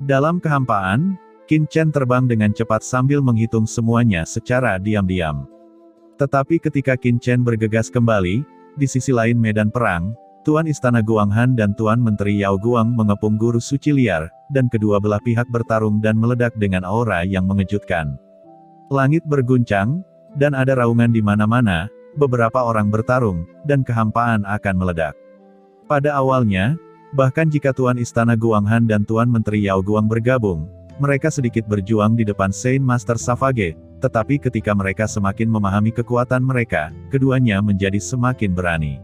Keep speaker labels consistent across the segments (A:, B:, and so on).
A: Dalam kehampaan, Qin Chen terbang dengan cepat sambil menghitung semuanya secara diam-diam. Tetapi ketika Qin Chen bergegas kembali, di sisi lain medan perang, Tuan Istana Guanghan dan Tuan Menteri Yao Guang mengepung guru suci liar, dan kedua belah pihak bertarung dan meledak dengan aura yang mengejutkan. Langit berguncang, dan ada raungan di mana-mana, beberapa orang bertarung, dan kehampaan akan meledak. Pada awalnya, bahkan jika Tuan Istana Guanghan dan Tuan Menteri Yao Guang bergabung, mereka sedikit berjuang di depan Saint Master Savage, tetapi ketika mereka semakin memahami kekuatan mereka, keduanya menjadi semakin berani.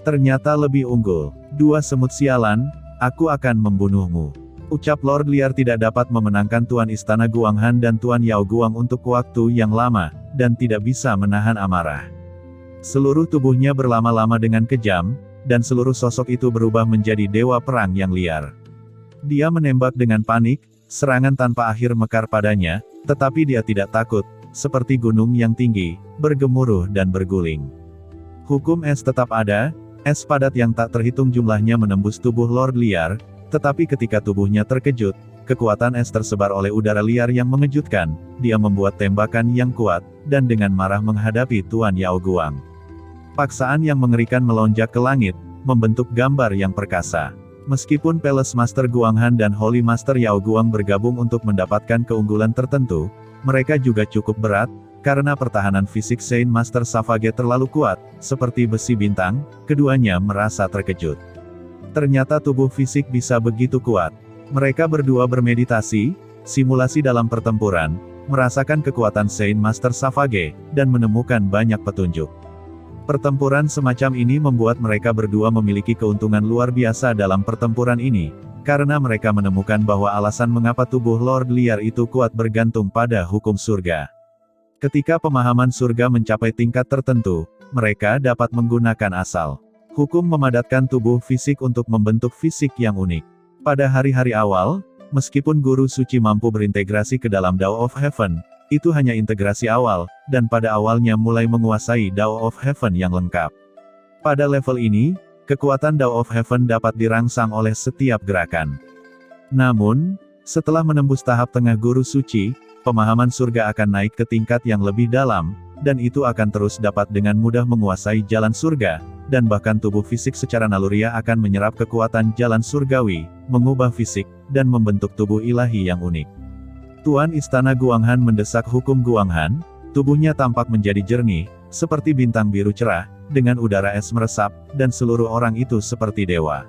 A: Ternyata lebih unggul. Dua semut sialan, aku akan membunuhmu. Ucap Lord Liar tidak dapat memenangkan Tuan Istana Guanghan dan Tuan Yao Guang untuk waktu yang lama, dan tidak bisa menahan amarah. Seluruh tubuhnya berlama-lama dengan kejam, dan seluruh sosok itu berubah menjadi dewa perang yang liar. Dia menembak dengan panik, serangan tanpa akhir mekar padanya, tetapi dia tidak takut, seperti gunung yang tinggi, bergemuruh dan berguling. Hukum es tetap ada, es padat yang tak terhitung jumlahnya menembus tubuh Lord Liar, tetapi ketika tubuhnya terkejut, kekuatan es tersebar oleh udara liar yang mengejutkan, dia membuat tembakan yang kuat, dan dengan marah menghadapi Tuan Yao Guang. Paksaan yang mengerikan melonjak ke langit, membentuk gambar yang perkasa. Meskipun Palace Master Guanghan dan Holy Master Yao Guang bergabung untuk mendapatkan keunggulan tertentu, mereka juga cukup berat, karena pertahanan fisik Saint Master Savage terlalu kuat, seperti besi bintang, keduanya merasa terkejut. Ternyata tubuh fisik bisa begitu kuat. Mereka berdua bermeditasi, simulasi dalam pertempuran, merasakan kekuatan Saint Master Savage, dan menemukan banyak petunjuk. Pertempuran semacam ini membuat mereka berdua memiliki keuntungan luar biasa dalam pertempuran ini, karena mereka menemukan bahwa alasan mengapa tubuh Lord Liar itu kuat bergantung pada hukum surga. Ketika pemahaman surga mencapai tingkat tertentu, mereka dapat menggunakan asal hukum memadatkan tubuh fisik untuk membentuk fisik yang unik. Pada hari-hari awal, meskipun guru suci mampu berintegrasi ke dalam Dao of Heaven, itu hanya integrasi awal, dan pada awalnya mulai menguasai Dao of Heaven yang lengkap. Pada level ini, kekuatan Dao of Heaven dapat dirangsang oleh setiap gerakan. Namun, setelah menembus tahap tengah guru suci, pemahaman surga akan naik ke tingkat yang lebih dalam, dan itu akan terus dapat dengan mudah menguasai jalan surga, dan bahkan tubuh fisik secara naluriah akan menyerap kekuatan jalan surgawi, mengubah fisik, dan membentuk tubuh ilahi yang unik. Tuan Istana Guanghan mendesak hukum Guanghan, tubuhnya tampak menjadi jernih, seperti bintang biru cerah, dengan udara es meresap, dan seluruh orang itu seperti dewa.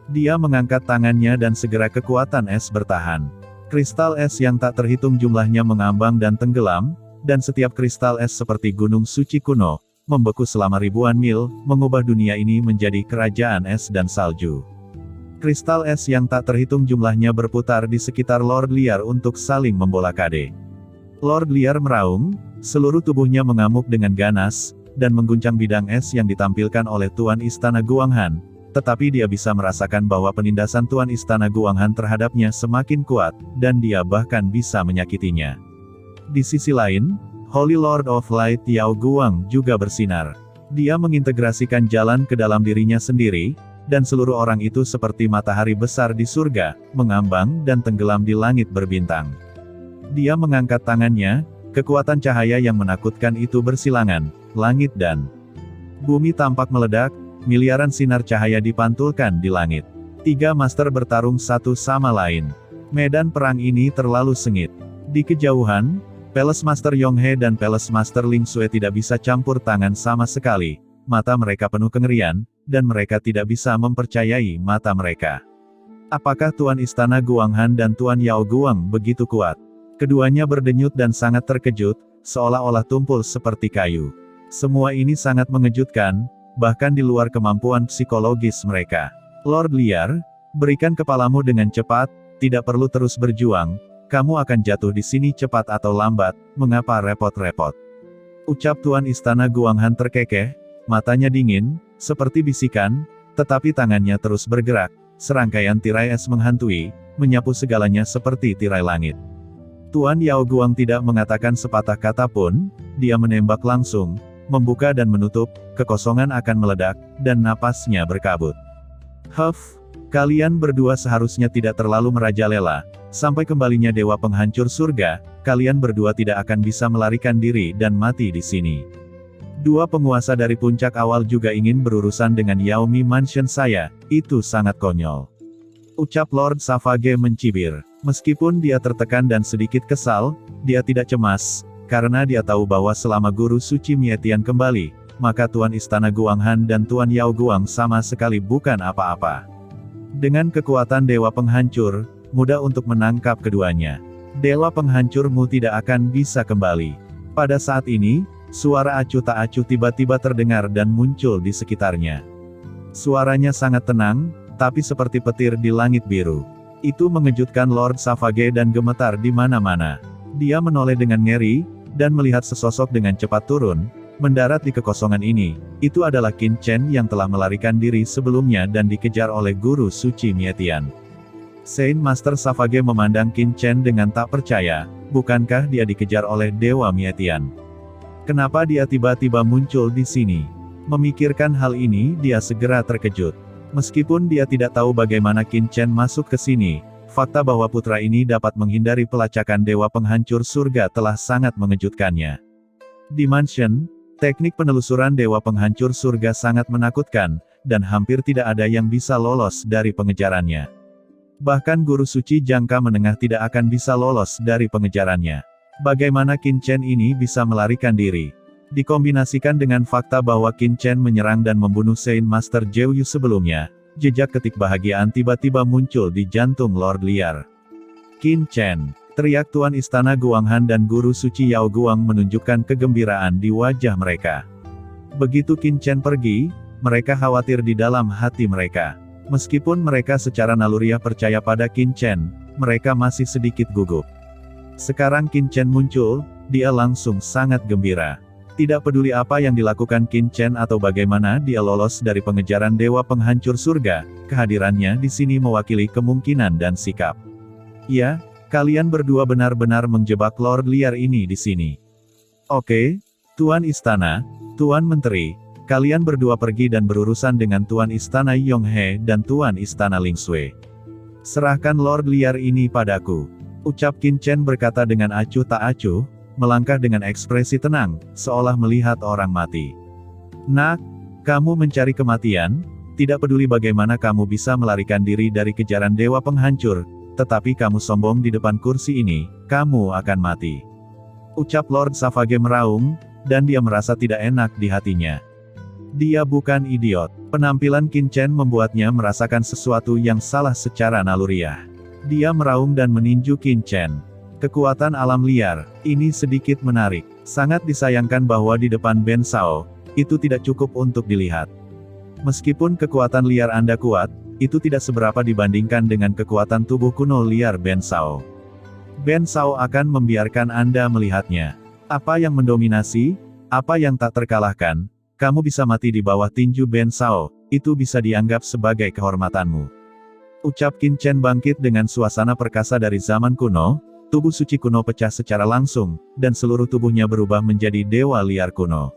A: Dia mengangkat tangannya dan segera kekuatan es bertahan. Kristal es yang tak terhitung jumlahnya mengambang dan tenggelam, dan setiap kristal es seperti gunung suci kuno, membeku selama ribuan mil, mengubah dunia ini menjadi kerajaan es dan salju. Kristal es yang tak terhitung jumlahnya berputar di sekitar Lord Liar untuk saling membolak-balik. Lord Liar meraung, seluruh tubuhnya mengamuk dengan ganas, dan mengguncang bidang es yang ditampilkan oleh Tuan Istana Guanghan, tetapi dia bisa merasakan bahwa penindasan Tuan Istana Guanghan terhadapnya semakin kuat, dan dia bahkan bisa menyakitinya. Di sisi lain, Holy Lord of Light Yao Guang juga bersinar. Dia mengintegrasikan jalan ke dalam dirinya sendiri, dan seluruh orang itu seperti matahari besar di surga, mengambang dan tenggelam di langit berbintang. Dia mengangkat tangannya, kekuatan cahaya yang menakutkan itu bersilangan, langit dan bumi tampak meledak, miliaran sinar cahaya dipantulkan di langit. Tiga master bertarung satu sama lain. Medan perang ini terlalu sengit. Di kejauhan, Palace Master Yonghe dan Palace Master Ling Sui tidak bisa campur tangan sama sekali. Mata mereka penuh kengerian, dan mereka tidak bisa mempercayai mata mereka. Apakah Tuan Istana Guanghan dan Tuan Yao Guang begitu kuat? Keduanya berdenyut dan sangat terkejut, seolah-olah tumpul seperti kayu. Semua ini sangat mengejutkan, bahkan di luar kemampuan psikologis mereka. Lord Liar, berikan kepalamu dengan cepat, tidak perlu terus berjuang, kamu akan jatuh di sini cepat atau lambat, mengapa repot-repot? Ucap Tuan Istana Guanghan terkekeh, matanya dingin, seperti bisikan, tetapi tangannya terus bergerak, serangkaian tirai es menghantui, menyapu segalanya seperti tirai langit. Tuan Yao Guang tidak mengatakan sepatah kata pun, dia menembak langsung, membuka dan menutup, kekosongan akan meledak, dan napasnya berkabut. Huff, kalian berdua seharusnya tidak terlalu merajalela, Sampai kembalinya Dewa Penghancur Surga, kalian berdua tidak akan bisa melarikan diri dan mati di sini. Dua penguasa dari puncak awal juga ingin berurusan dengan Yaomi Mansion saya, itu sangat konyol. Ucap Lord Savage mencibir. Meskipun dia tertekan dan sedikit kesal, dia tidak cemas, karena dia tahu bahwa selama Guru Suci Mietian kembali, maka Tuan Istana Guanghan dan Tuan Yao Guang sama sekali bukan apa-apa. Dengan kekuatan Dewa Penghancur, mudah untuk menangkap keduanya. Dewa Penghancurmu tidak akan bisa kembali. Pada saat ini, suara acuh tak acuh tiba-tiba terdengar dan muncul di sekitarnya. Suaranya sangat tenang, tapi seperti petir di langit biru. Itu mengejutkan Lord Savage dan gemetar di mana-mana. Dia menoleh dengan ngeri, dan melihat sesosok dengan cepat turun, mendarat di kekosongan ini. Itu adalah Qin Chen yang telah melarikan diri sebelumnya dan dikejar oleh Guru Suci Mietian. Saint Master Savage memandang Qin Chen dengan tak percaya, bukankah dia dikejar oleh Dewa Mietian? Kenapa dia tiba-tiba muncul di sini? Memikirkan hal ini, dia segera terkejut. Meskipun dia tidak tahu bagaimana Qin Chen masuk ke sini, fakta bahwa putra ini dapat menghindari pelacakan Dewa Penghancur Surga telah sangat mengejutkannya. Di mansion, teknik penelusuran Dewa Penghancur Surga sangat menakutkan, dan hampir tidak ada yang bisa lolos dari pengejarannya. Bahkan Guru Suci Jangka Menengah tidak akan bisa lolos dari pengejarannya. Bagaimana Qin Chen ini bisa melarikan diri? Dikombinasikan dengan fakta bahwa Qin Chen menyerang dan membunuh Saint Master Zhou Yu sebelumnya, jejak ketikbahagiaan tiba-tiba muncul di jantung Lord Liar. Qin Chen, teriak Tuan Istana Guanghan dan Guru Suci Yao Guang menunjukkan kegembiraan di wajah mereka. Begitu Qin Chen pergi, mereka khawatir di dalam hati mereka. Meskipun mereka secara naluriah percaya pada Qin Chen, mereka masih sedikit gugup. Sekarang Qin Chen muncul, dia langsung sangat gembira. Tidak peduli apa yang dilakukan Qin Chen atau bagaimana dia lolos dari pengejaran Dewa Penghancur Surga, kehadirannya di sini mewakili kemungkinan dan sikap. Ya, kalian berdua benar-benar menjebak Lord Liar ini di sini. Oke, Tuan Istana, Tuan Menteri, kalian berdua pergi dan berurusan dengan Tuan Istana Yonghe dan Tuan Istana Ling Sui. Serahkan Lord Liar ini padaku. Ucap Qin Chen berkata dengan acuh tak acuh, melangkah dengan ekspresi tenang, seolah melihat orang mati. Nak, kamu mencari kematian? Tidak peduli bagaimana kamu bisa melarikan diri dari kejaran Dewa Penghancur, tetapi kamu sombong di depan kursi ini, kamu akan mati. Ucap Lord Savage meraung, dan dia merasa tidak enak di hatinya. Dia bukan idiot. Penampilan Qin Chen membuatnya merasakan sesuatu yang salah secara naluriah. Dia meraung dan meninju Qin Chen. Kekuatan alam liar, ini sedikit menarik. Sangat disayangkan bahwa di depan Ben Shao, itu tidak cukup untuk dilihat. Meskipun kekuatan liar Anda kuat, itu tidak seberapa dibandingkan dengan kekuatan tubuh kuno liar Ben Shao. Ben Shao akan membiarkan Anda melihatnya. Apa yang mendominasi, apa yang tak terkalahkan, kamu bisa mati di bawah tinju Ben Shao, itu bisa dianggap sebagai kehormatanmu. Ucap Qin Chen bangkit dengan suasana perkasa dari zaman kuno. Tubuh suci kuno pecah secara langsung, dan seluruh tubuhnya berubah menjadi dewa liar kuno.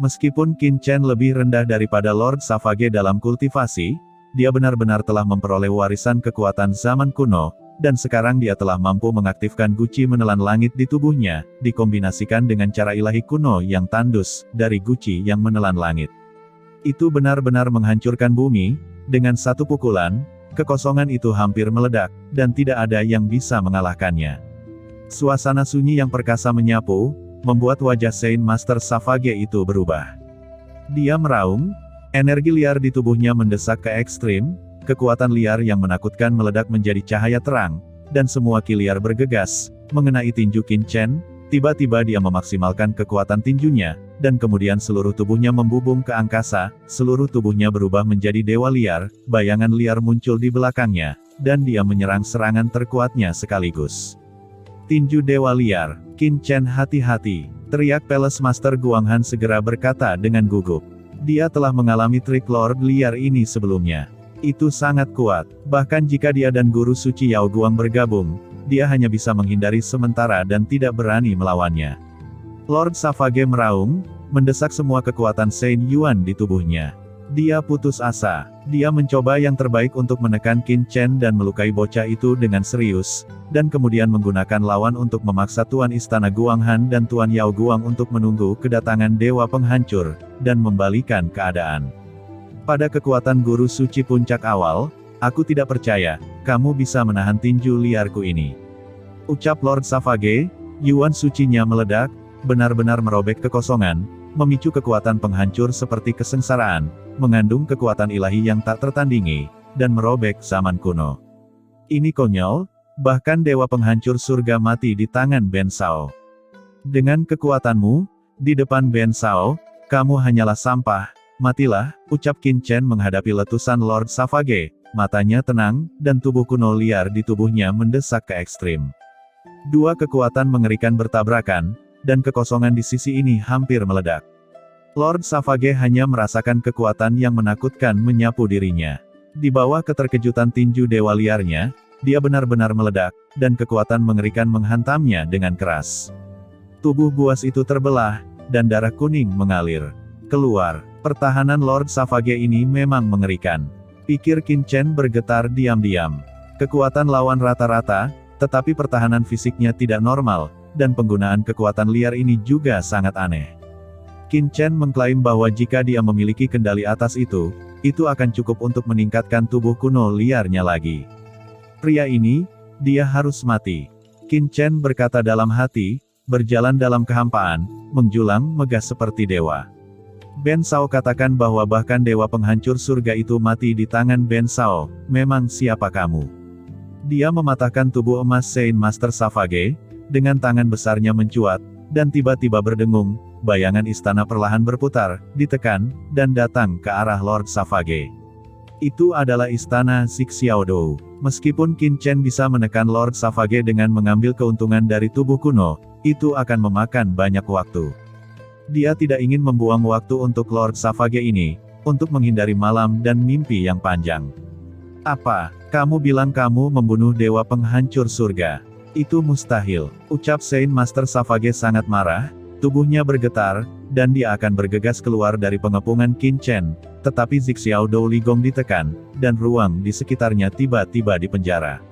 A: Meskipun Qin Chen lebih rendah daripada Lord Savage dalam kultivasi, dia benar-benar telah memperoleh warisan kekuatan zaman kuno, dan sekarang dia telah mampu mengaktifkan guci menelan langit di tubuhnya, dikombinasikan dengan cara ilahi kuno yang tandus, dari guci yang menelan langit. Itu benar-benar menghancurkan bumi, dengan satu pukulan, kekosongan itu hampir meledak, dan tidak ada yang bisa mengalahkannya. Suasana sunyi yang perkasa menyapu, membuat wajah Saint Master Savage itu berubah. Dia meraung, energi liar di tubuhnya mendesak ke ekstrim, kekuatan liar yang menakutkan meledak menjadi cahaya terang, dan semua ki liar bergegas, mengenai tinju Qin Chen. Tiba-tiba dia memaksimalkan kekuatan tinjunya, dan kemudian seluruh tubuhnya membubung ke angkasa, seluruh tubuhnya berubah menjadi dewa liar, bayangan liar muncul di belakangnya, dan dia menyerang serangan terkuatnya sekaligus. Tinju dewa liar, Qin Chen hati-hati, teriak Palace Master Guanghan segera berkata dengan gugup. Dia telah mengalami trik Lord Liar ini sebelumnya. Itu sangat kuat, bahkan jika dia dan Guru Suci Yao Guang bergabung, dia hanya bisa menghindari sementara dan tidak berani melawannya. Lord Savage meraung, mendesak semua kekuatan Saint Yuan di tubuhnya. Dia putus asa. Dia mencoba yang terbaik untuk menekan Qin Chen dan melukai bocah itu dengan serius, dan kemudian menggunakan lawan untuk memaksa Tuan Istana Guanghan dan Tuan Yao Guang untuk menunggu kedatangan Dewa Penghancur, dan membalikan keadaan. Pada kekuatan guru suci puncak awal, aku tidak percaya, kamu bisa menahan tinju liarku ini. Ucap Lord Savage, Yuan sucinya meledak, benar-benar merobek kekosongan, memicu kekuatan penghancur seperti kesengsaraan, mengandung kekuatan ilahi yang tak tertandingi, dan merobek zaman kuno. Ini konyol, bahkan Dewa Penghancur Surga mati di tangan Ben Shao. Dengan kekuatanmu, di depan Ben Shao, kamu hanyalah sampah, matilah, ucap Qin Chen menghadapi letusan Lord Savage, matanya tenang, dan tubuh kuno liar di tubuhnya mendesak ke ekstrim. Dua kekuatan mengerikan bertabrakan, dan kekosongan di sisi ini hampir meledak. Lord Savage hanya merasakan kekuatan yang menakutkan menyapu dirinya. Di bawah keterkejutan tinju dewa liarnya, dia benar-benar meledak, dan kekuatan mengerikan menghantamnya dengan keras. Tubuh buas itu terbelah, dan darah kuning mengalir keluar. Pertahanan Lord Savage ini memang mengerikan. Pikir Qin Chen bergetar diam-diam. Kekuatan lawan rata-rata, tetapi pertahanan fisiknya tidak normal, dan penggunaan kekuatan liar ini juga sangat aneh. Qin Chen mengklaim bahwa jika dia memiliki kendali atas itu akan cukup untuk meningkatkan tubuh kuno liarnya lagi. Pria ini, dia harus mati. Qin Chen berkata dalam hati, berjalan dalam kehampaan, menjulang megah seperti dewa. Ben Shao katakan bahwa bahkan Dewa Penghancur Surga itu mati di tangan Ben Shao, memang siapa kamu? Dia mematahkan tubuh emas Saint Master Savage, dengan tangan besarnya mencuat, dan tiba-tiba berdengung, bayangan istana perlahan berputar, ditekan, dan datang ke arah Lord Savage. Itu adalah istana Xiaodou. Meskipun Qin Chen bisa menekan Lord Savage dengan mengambil keuntungan dari tubuh kuno, itu akan memakan banyak waktu. Dia tidak ingin membuang waktu untuk Lord Savage ini, untuk menghindari malam dan mimpi yang panjang. Apa, kamu bilang kamu membunuh Dewa Penghancur Surga? Itu mustahil, ucap Saint Master Savage sangat marah, tubuhnya bergetar, dan dia akan bergegas keluar dari pengepungan Qin Chen, tetapi Xiaodou Ligong ditekan, dan ruang di sekitarnya tiba-tiba dipenjara.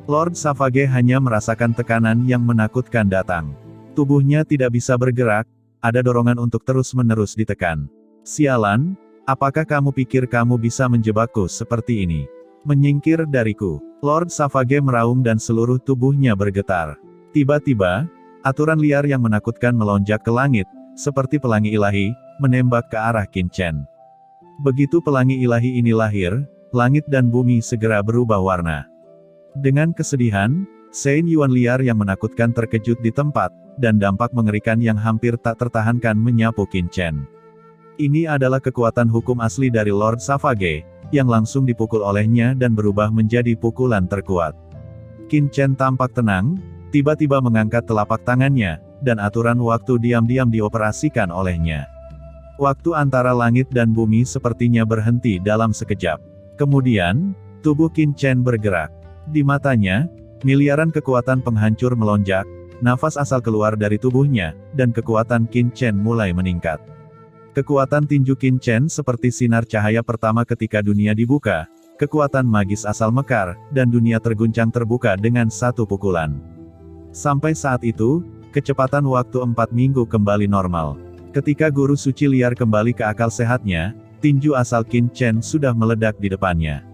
A: Lord Savage hanya merasakan tekanan yang menakutkan datang. Tubuhnya tidak bisa bergerak, ada dorongan untuk terus-menerus ditekan. Sialan, apakah kamu pikir kamu bisa menjebakku seperti ini? Menyingkir dariku. Lord Savage meraung dan seluruh tubuhnya bergetar. Tiba-tiba, aturan liar yang menakutkan melonjak ke langit, seperti pelangi ilahi, menembak ke arah Qin Chen. Begitu pelangi ilahi ini lahir, langit dan bumi segera berubah warna. Dengan kesedihan, Saint Yuan liar yang menakutkan terkejut di tempat, dan dampak mengerikan yang hampir tak tertahankan menyapu Qin Chen. Ini adalah kekuatan hukum asli dari Lord Savage, yang langsung dipukul olehnya dan berubah menjadi pukulan terkuat. Qin Chen tampak tenang, tiba-tiba mengangkat telapak tangannya, dan aturan waktu diam-diam dioperasikan olehnya. Waktu antara langit dan bumi sepertinya berhenti dalam sekejap. Kemudian, tubuh Qin Chen bergerak. Di matanya, miliaran kekuatan penghancur melonjak, nafas asal keluar dari tubuhnya, dan kekuatan Qin Chen mulai meningkat. Kekuatan tinju Qin Chen seperti sinar cahaya pertama ketika dunia dibuka, kekuatan magis asal mekar, dan dunia terguncang terbuka dengan satu pukulan. Sampai saat itu, kecepatan waktu 4 minggu kembali normal. Ketika guru suci liar kembali ke akal sehatnya, tinju asal Qin Chen sudah meledak di depannya.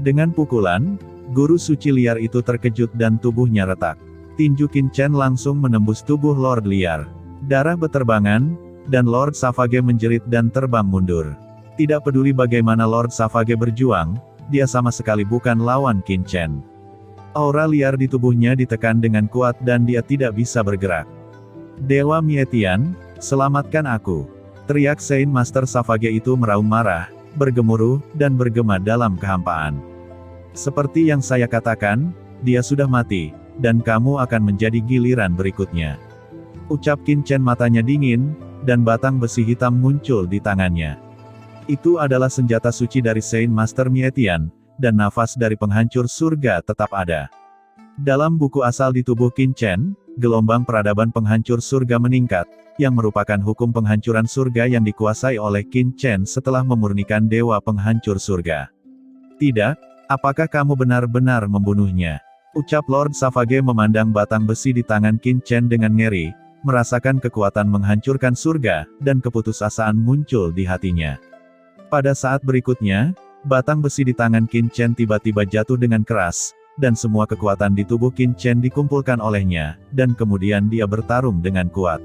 A: Dengan pukulan, guru suci liar itu terkejut dan tubuhnya retak. Tinju Qin Chen langsung menembus tubuh Lord liar. Darah beterbangan, dan Lord Savage menjerit dan terbang mundur. Tidak peduli bagaimana Lord Savage berjuang, dia sama sekali bukan lawan Qin Chen. Aura liar di tubuhnya ditekan dengan kuat dan dia tidak bisa bergerak. Dewa Mietian, selamatkan aku! Teriak Saint Master Savage itu meraung marah, bergemuruh, dan bergema dalam kehampaan. Seperti yang saya katakan, dia sudah mati, dan kamu akan menjadi giliran berikutnya. Ucap Qin Chen matanya dingin, dan batang besi hitam muncul di tangannya. Itu adalah senjata suci dari Saint Master Mietian, dan nafas dari penghancur surga tetap ada. Dalam buku asal di tubuh Qin Chen, gelombang peradaban penghancur surga meningkat, yang merupakan hukum penghancuran surga yang dikuasai oleh Qin Chen setelah memurnikan dewa penghancur surga. Tidak, apakah kamu benar-benar membunuhnya? Ucap Lord Savage memandang batang besi di tangan Qin Chen dengan ngeri, merasakan kekuatan menghancurkan surga, dan keputusasaan muncul di hatinya. Pada saat berikutnya, batang besi di tangan Qin Chen tiba-tiba jatuh dengan keras, dan semua kekuatan di tubuh Qin Chen dikumpulkan olehnya, dan kemudian dia bertarung dengan kuat.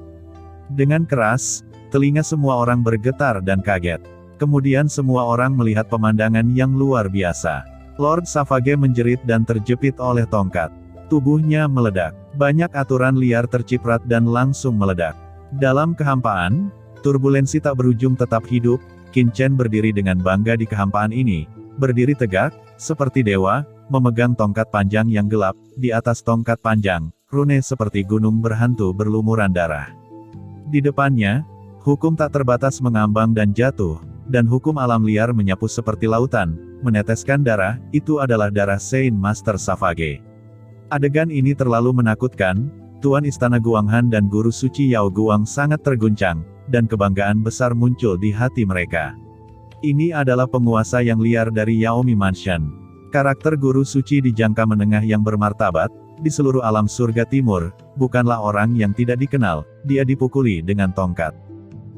A: Dengan keras, telinga semua orang bergetar dan kaget. Kemudian semua orang melihat pemandangan yang luar biasa. Lord Savage menjerit dan terjepit oleh tongkat. Tubuhnya meledak. Banyak aturan liar terciprat dan langsung meledak. Dalam kehampaan, turbulensi tak berujung tetap hidup. Qin Chen berdiri dengan bangga di kehampaan ini, berdiri tegak, seperti dewa, memegang tongkat panjang yang gelap. Di atas tongkat panjang, rune seperti gunung berhantu berlumuran darah. Di depannya, hukum tak terbatas mengambang dan jatuh, dan hukum alam liar menyapu seperti lautan, meneteskan darah. Itu adalah darah Saint Master Savage. Adegan ini terlalu menakutkan. Tuan Istana Guanghan dan Guru Suci Yao Guang sangat terguncang, dan kebanggaan besar muncul di hati mereka. Ini adalah penguasa yang liar dari Yaomi Mansion. Karakter Guru Suci di jangka menengah yang bermartabat, di seluruh alam surga timur, bukanlah orang yang tidak dikenal. Dia dipukuli dengan tongkat.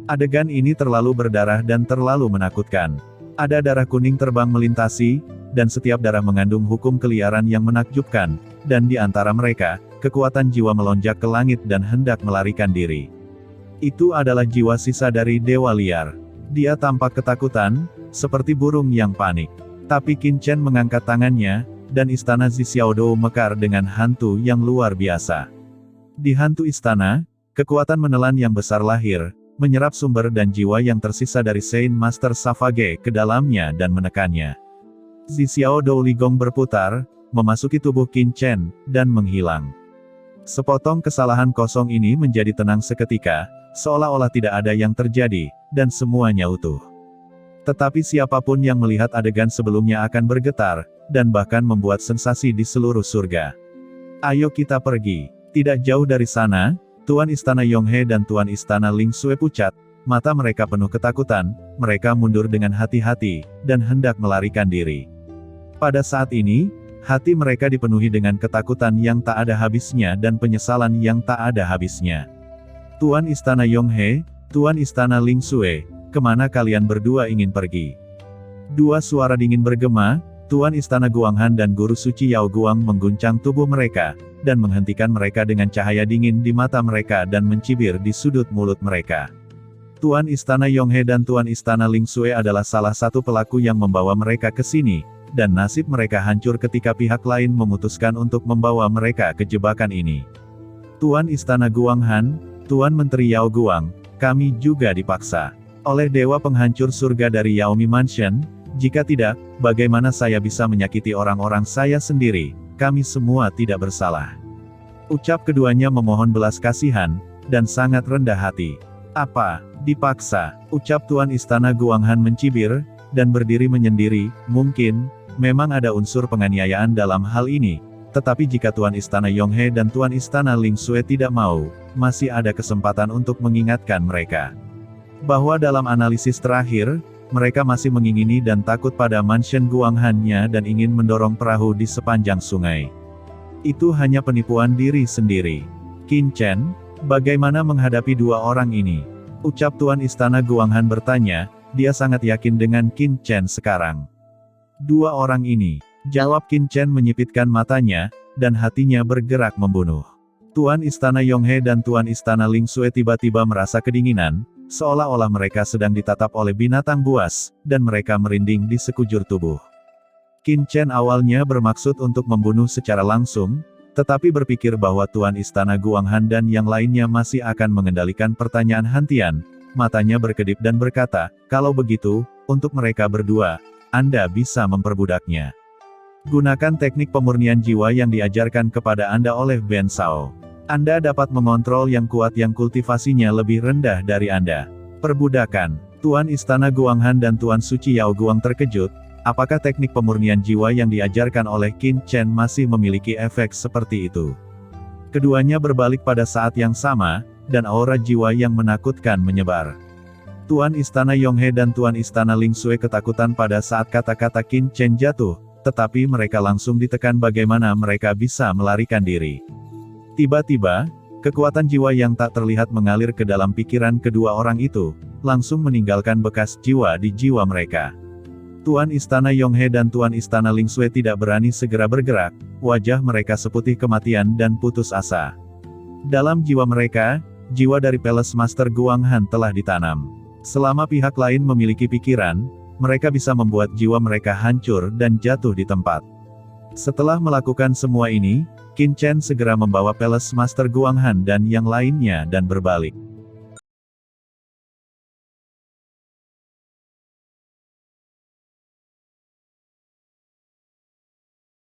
A: Adegan ini terlalu berdarah dan terlalu menakutkan. Ada darah kuning terbang melintasi, dan setiap darah mengandung hukum keliaran yang menakjubkan, dan di antara mereka, kekuatan jiwa melonjak ke langit dan hendak melarikan diri. Itu adalah jiwa sisa dari dewa liar. Dia tampak ketakutan, seperti burung yang panik. Tapi Qin Chen mengangkat tangannya, dan istana Zixiaodou mekar dengan hantu yang luar biasa. Di hantu istana, kekuatan menelan yang besar lahir, menyerap sumber dan jiwa yang tersisa dari Saint Master Savage ke dalamnya dan menekannya. Zixiaodou Ligong berputar, memasuki tubuh Qin Chen, dan menghilang. Sepotong kesalahan kosong ini menjadi tenang seketika, seolah-olah tidak ada yang terjadi, dan semuanya utuh. Tetapi siapapun yang melihat adegan sebelumnya akan bergetar, dan bahkan membuat sensasi di seluruh surga. Ayo kita pergi. Tidak jauh dari sana, Tuan Istana Yonghe dan Tuan Istana Ling Sui pucat, mata mereka penuh ketakutan, mereka mundur dengan hati-hati, dan hendak melarikan diri. Pada saat ini, hati mereka dipenuhi dengan ketakutan yang tak ada habisnya dan penyesalan yang tak ada habisnya. Tuan Istana Yonghe, Tuan Istana Ling Sui, kemana kalian berdua ingin pergi? Dua suara dingin bergema, Tuan Istana Guanghan dan Guru Suci Yao Guang mengguncang tubuh mereka, dan menghentikan mereka dengan cahaya dingin di mata mereka dan mencibir di sudut mulut mereka. Tuan Istana Yonghe dan Tuan Istana Ling Sui adalah salah satu pelaku yang membawa mereka ke sini, dan nasib mereka hancur ketika pihak lain memutuskan untuk membawa mereka ke jebakan ini. Tuan Istana Guanghan, Tuan Menteri Yao Guang, kami juga dipaksa oleh Dewa Penghancur Surga dari Yaomi Mansion. Jika tidak, bagaimana saya bisa menyakiti orang-orang saya sendiri? Kami semua tidak bersalah. Ucap keduanya memohon belas kasihan, dan sangat rendah hati. Apa? Dipaksa? Ucap Tuan Istana Guanghan mencibir, dan berdiri menyendiri. Mungkin, memang ada unsur penganiayaan dalam hal ini. Tetapi jika Tuan Istana Yonghe dan Tuan Istana Ling Sui tidak mau, masih ada kesempatan untuk mengingatkan mereka. Bahwa dalam analisis terakhir, mereka masih mengingini dan takut pada Mansion Guanghan-nya dan ingin mendorong perahu di sepanjang sungai. Itu hanya penipuan diri sendiri. Qin Chen, bagaimana menghadapi dua orang ini? Ucap Tuan Istana Guanghan bertanya, dia sangat yakin dengan Qin Chen sekarang. Dua orang ini, jawab Qin Chen menyipitkan matanya, dan hatinya bergerak membunuh. Tuan Istana Yonghe dan Tuan Istana Ling Sui tiba-tiba merasa kedinginan, seolah-olah mereka sedang ditatap oleh binatang buas, dan mereka merinding di sekujur tubuh. Qin Chen awalnya bermaksud untuk membunuh secara langsung, tetapi berpikir bahwa Tuan Istana Guanghan dan yang lainnya masih akan mengendalikan pertanyaan hentian, matanya berkedip dan berkata, kalau begitu, untuk mereka berdua, Anda bisa memperbudaknya. Gunakan teknik pemurnian jiwa yang diajarkan kepada Anda oleh Ben Shao. Anda dapat mengontrol yang kuat yang kultivasinya lebih rendah dari Anda. Perbudakan. Tuan Istana Guanghan dan Tuan Suci Yao Guang terkejut, apakah teknik pemurnian jiwa yang diajarkan oleh Qin Chen masih memiliki efek seperti itu? Keduanya berbalik pada saat yang sama, dan aura jiwa yang menakutkan menyebar. Tuan Istana Yonghe dan Tuan Istana Ling Sui ketakutan pada saat kata-kata Qin Chen jatuh, tetapi mereka langsung ditekan bagaimana mereka bisa melarikan diri. Tiba-tiba, kekuatan jiwa yang tak terlihat mengalir ke dalam pikiran kedua orang itu, langsung meninggalkan bekas jiwa di jiwa mereka. Tuan Istana Yonghe dan Tuan Istana Ling Sui tidak berani segera bergerak, wajah mereka seputih kematian dan putus asa. Dalam jiwa mereka, jiwa dari Palace Master Guang Han telah ditanam. Selama pihak lain memiliki pikiran, mereka bisa membuat jiwa mereka hancur dan jatuh di tempat. Setelah melakukan semua ini, Qin Chen segera membawa Palace Master Guang Han dan yang lainnya dan berbalik.